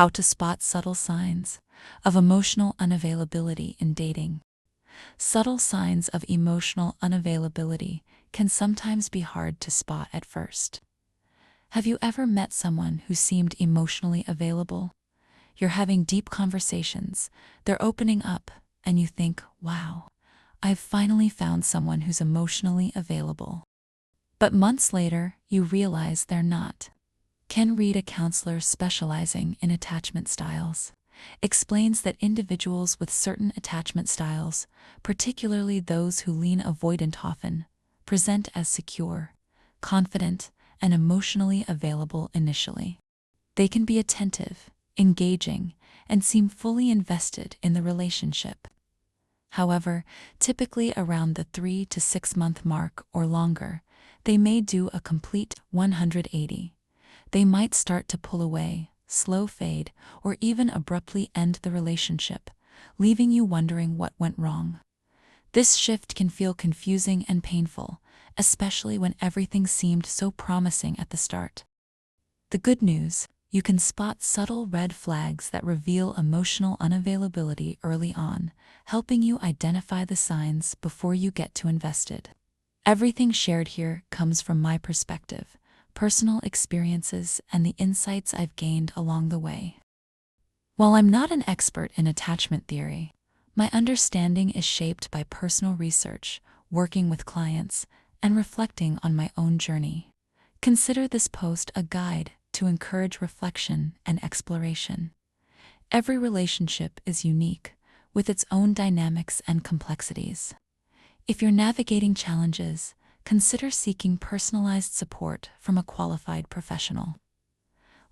How to spot subtle signs of emotional unavailability in dating. Subtle signs of emotional unavailability can sometimes be hard to spot at first. Have you ever met someone who seemed emotionally available? You're having deep conversations, they're opening up, and you think, wow, I've finally found someone who's emotionally available. But months later, you realize they're not. Ken Reed, a counselor specializing in attachment styles, explains that individuals with certain attachment styles, particularly those who lean avoidant, often present as secure, confident, and emotionally available initially. They can be attentive, engaging, and seem fully invested in the relationship. However, typically around the 3 to 6 month mark or longer, they may do a complete 180. They might start to pull away, slow fade, or even abruptly end the relationship, leaving you wondering what went wrong. This shift can feel confusing and painful, especially when everything seemed so promising at the start. The good news: you can spot subtle red flags that reveal emotional unavailability early on, helping you identify the signs before you get too invested. Everything shared here comes from my perspective, personal experiences, and the insights I've gained along the way. While I'm not an expert in attachment theory, my understanding is shaped by personal research, working with clients, and reflecting on my own journey. Consider this post a guide to encourage reflection and exploration. Every relationship is unique, with its own dynamics and complexities. If you're navigating challenges, consider seeking personalized support from a qualified professional.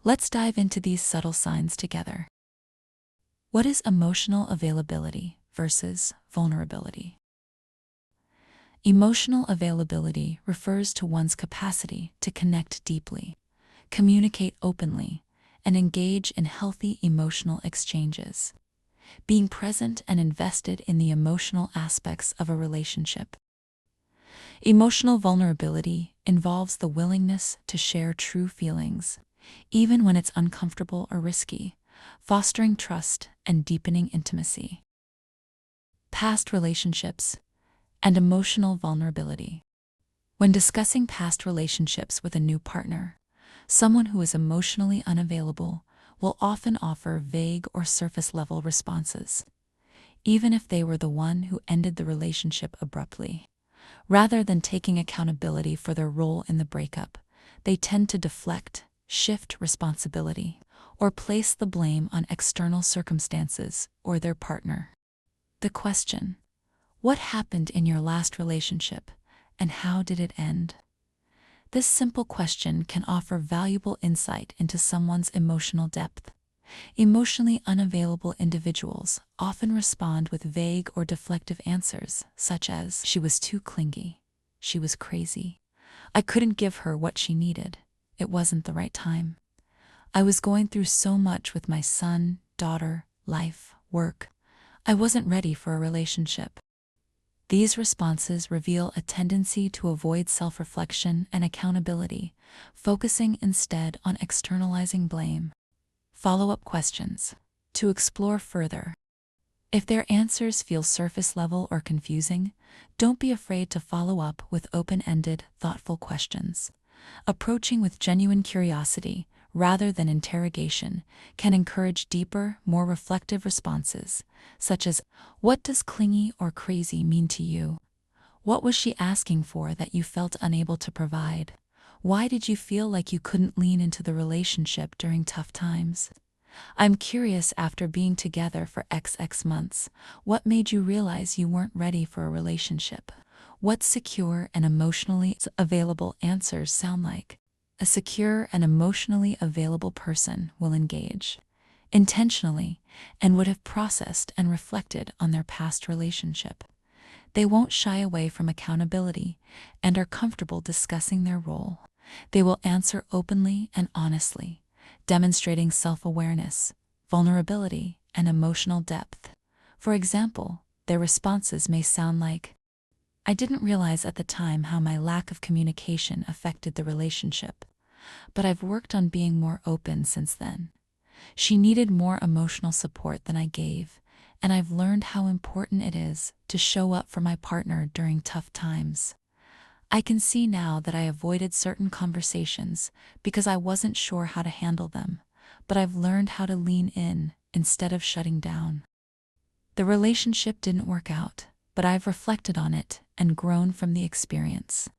Let's dive into these subtle signs together. What is emotional availability versus vulnerability? Emotional availability refers to one's capacity to connect deeply, communicate openly, and engage in healthy emotional exchanges, being present and invested in the emotional aspects of a relationship. Emotional vulnerability involves the willingness to share true feelings, even when it's uncomfortable or risky, fostering trust and deepening intimacy. Past relationships and emotional vulnerability. When discussing past relationships with a new partner, someone who is emotionally unavailable will often offer vague or surface-level responses, even if they were the one who ended the relationship abruptly. Rather than taking accountability for their role in the breakup, they tend to deflect, shift responsibility, or place the blame on external circumstances or their partner. The question: what happened in your last relationship, and how did it end? This simple question can offer valuable insight into someone's emotional depth. Emotionally unavailable individuals often respond with vague or deflective answers, such as, "She was too clingy," "She was crazy," "I couldn't give her what she needed," "It wasn't the right time," "I was going through so much with my son, daughter, life, work. I wasn't ready for a relationship." These responses reveal a tendency to avoid self-reflection and accountability, focusing instead on externalizing blame. Follow-up questions. To explore further. If their answers feel surface level or confusing, don't be afraid to follow up with open-ended, thoughtful questions. Approaching with genuine curiosity, rather than interrogation, can encourage deeper, more reflective responses, such as, "What does clingy or crazy mean to you? What was she asking for that you felt unable to provide? Why did you feel like you couldn't lean into the relationship during tough times? I'm curious, after being together for XX months, what made you realize you weren't ready for a relationship?" What secure and emotionally available answers sound like? A secure and emotionally available person will engage intentionally and would have processed and reflected on their past relationship. They won't shy away from accountability and are comfortable discussing their role. They will answer openly and honestly, demonstrating self-awareness, vulnerability, and emotional depth. For example, their responses may sound like, "I didn't realize at the time how my lack of communication affected the relationship, but I've worked on being more open since then. She needed more emotional support than I gave, and I've learned how important it is to show up for my partner during tough times. I can see now that I avoided certain conversations because I wasn't sure how to handle them, but I've learned how to lean in instead of shutting down. The relationship didn't work out, but I've reflected on it and grown from the experience.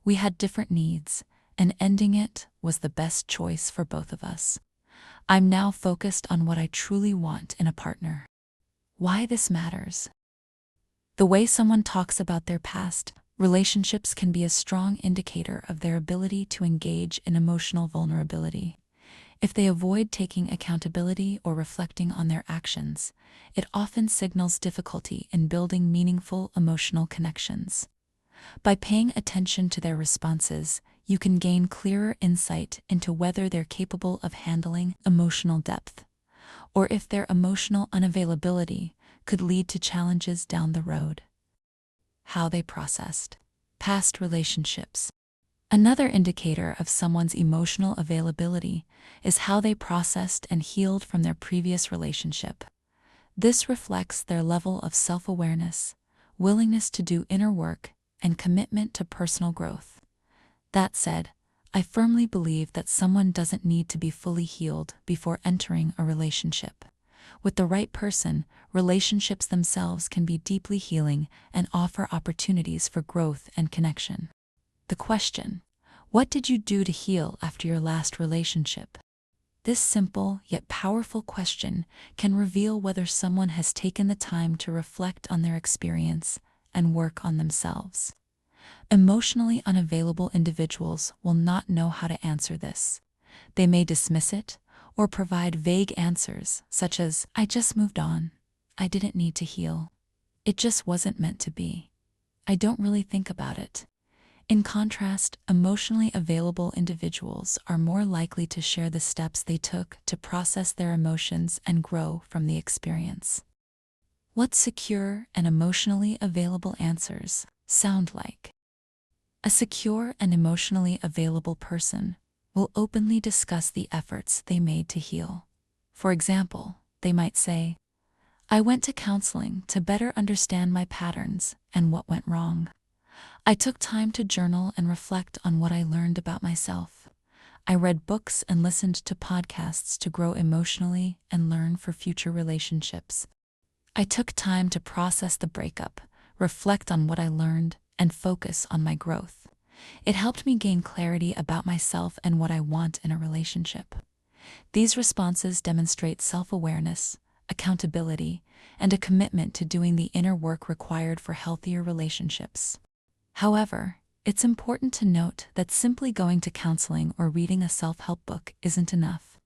We had different needs, and ending it was the best choice for both of us. I'm now focused on what I truly want in a partner. Why this matters. The way someone talks about their past relationships can be a strong indicator of their ability to engage in emotional vulnerability. If they avoid taking accountability or reflecting on their actions, it often signals difficulty in building meaningful emotional connections. By paying attention to their responses, you can gain clearer insight into whether they're capable of handling emotional depth, or if their emotional unavailability could lead to challenges down the road. How they processed past relationships. Another indicator of someone's emotional availability is how they processed and healed from their previous relationship. This reflects their level of self-awareness, willingness to do inner work, and commitment to personal growth. That said, I firmly believe that someone doesn't need to be fully healed before entering a relationship. With the right person, relationships themselves can be deeply healing and offer opportunities for growth and connection. The question, what did you do to heal after your last relationship? This simple yet powerful question can reveal whether someone has taken the time to reflect on their experience and work on themselves. Emotionally unavailable individuals will not know how to answer this. They may dismiss it or provide vague answers such as, "I just moved on. I didn't need to heal. It just wasn't meant to be. I don't really think about it." In contrast, emotionally available individuals are more likely to share the steps they took to process their emotions and grow from the experience. What secure and emotionally available answers sound like? A secure and emotionally available person will openly discuss the efforts they made to heal. For example, they might say, "I went to counseling to better understand my patterns and what went wrong. I took time to journal and reflect on what I learned about myself. I read books and listened to podcasts to grow emotionally and learn for future relationships. I took time to process the breakup, reflect on what I learned, and focus on my growth. It helped me gain clarity about myself and what I want in a relationship." These responses demonstrate self-awareness, accountability, and a commitment to doing the inner work required for healthier relationships. However, it's important to note that simply going to counseling or reading a self-help book isn't enough.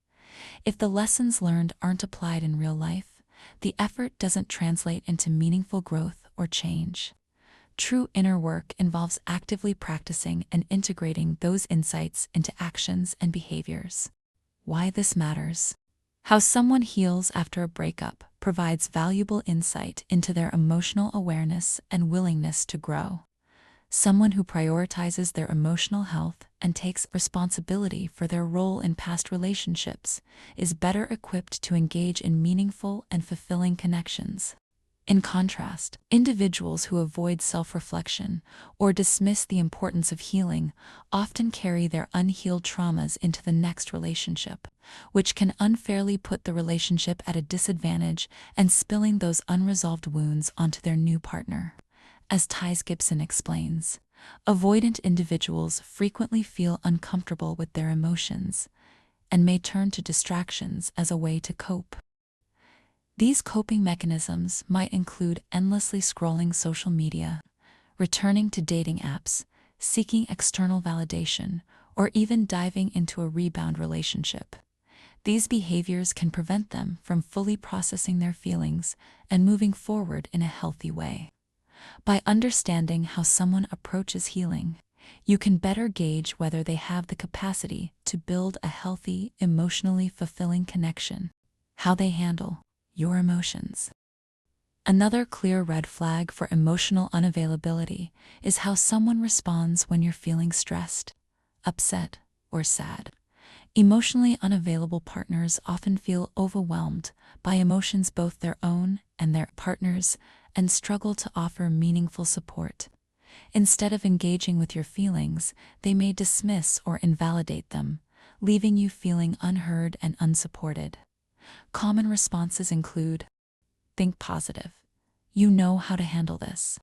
If the lessons learned aren't applied in real life, the effort doesn't translate into meaningful growth or change. True inner work involves actively practicing and integrating those insights into actions and behaviors. Why this matters. How someone heals after a breakup provides valuable insight into their emotional awareness and willingness to grow. Someone who prioritizes their emotional health and takes responsibility for their role in past relationships is better equipped to engage in meaningful and fulfilling connections. In contrast, individuals who avoid self-reflection or dismiss the importance of healing often carry their unhealed traumas into the next relationship, which can unfairly put the relationship at a disadvantage and spilling those unresolved wounds onto their new partner. As Thais Gibson explains, avoidant individuals frequently feel uncomfortable with their emotions and may turn to distractions as a way to cope. These coping mechanisms might include endlessly scrolling social media, returning to dating apps, seeking external validation, or even diving into a rebound relationship. These behaviors can prevent them from fully processing their feelings and moving forward in a healthy way. By understanding how someone approaches healing, you can better gauge whether they have the capacity to build a healthy, emotionally fulfilling connection. How they handle your emotions. Another clear red flag for emotional unavailability is how someone responds when you're feeling stressed, upset, or sad. Emotionally unavailable partners often feel overwhelmed by emotions, both their own and their partner's, and struggle to offer meaningful support. Instead of engaging with your feelings, they may dismiss or invalidate them, leaving you feeling unheard and unsupported. Common responses include: think positive. You know how to handle this.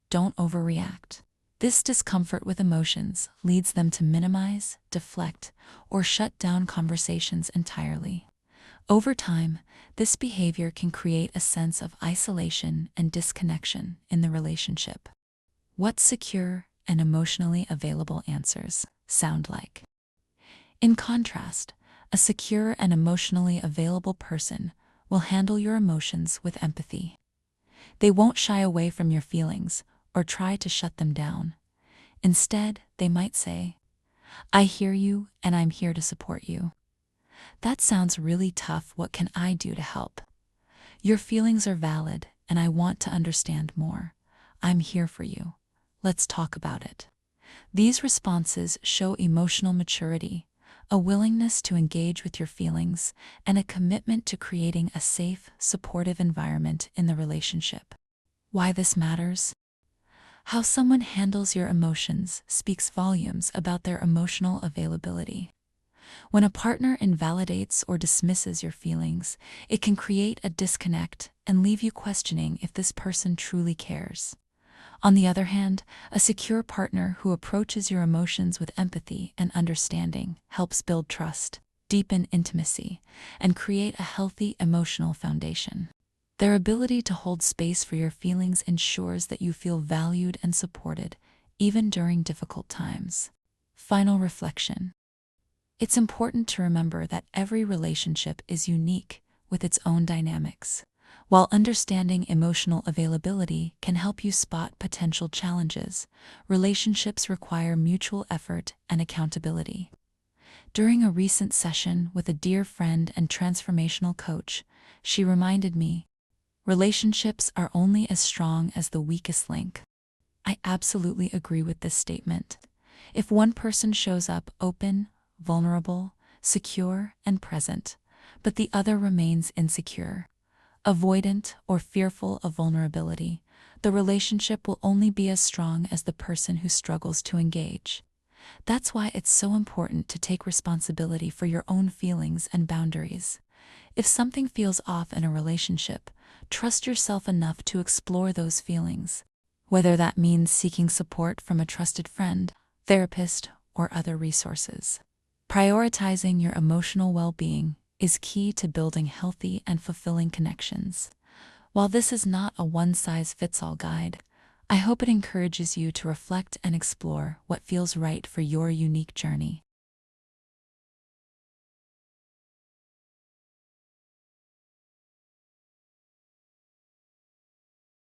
Don't overreact. This discomfort with emotions leads them to minimize, deflect, or shut down conversations entirely. Over time, this behavior can create a sense of isolation and disconnection in the relationship. What secure and emotionally available answers sound like? In contrast, a secure and emotionally available person will handle your emotions with empathy. They won't shy away from your feelings or try to shut them down. Instead, they might say, "I hear you and I'm here to support you. That sounds really tough. What can I do to help? Your feelings are valid and I want to understand more. I'm here for you. Let's talk about it." These responses show emotional maturity, a willingness to engage with your feelings, and a commitment to creating a safe, supportive environment in the relationship. Why this matters? How someone handles your emotions speaks volumes about their emotional availability. When a partner invalidates or dismisses your feelings, it can create a disconnect and leave you questioning if this person truly cares. On the other hand, a secure partner who approaches your emotions with empathy and understanding helps build trust, deepen intimacy, and create a healthy emotional foundation. Their ability to hold space for your feelings ensures that you feel valued and supported, even during difficult times. Final reflection. It's important to remember that every relationship is unique with its own dynamics. While understanding emotional availability can help you spot potential challenges, relationships require mutual effort and accountability. During a recent session with a dear friend and transformational coach, she reminded me, relationships are only as strong as the weakest link. I absolutely agree with this statement. If one person shows up open, vulnerable, secure, and present, but the other remains insecure, avoidant, or fearful of vulnerability, the relationship will only be as strong as the person who struggles to engage. That's why it's so important to take responsibility for your own feelings and boundaries. If something feels off in a relationship, trust yourself enough to explore those feelings, whether that means seeking support from a trusted friend, therapist, or other resources. Prioritizing your emotional well-being is key to building healthy and fulfilling connections. While this is not a one-size-fits-all guide, I hope it encourages you to reflect and explore what feels right for your unique journey.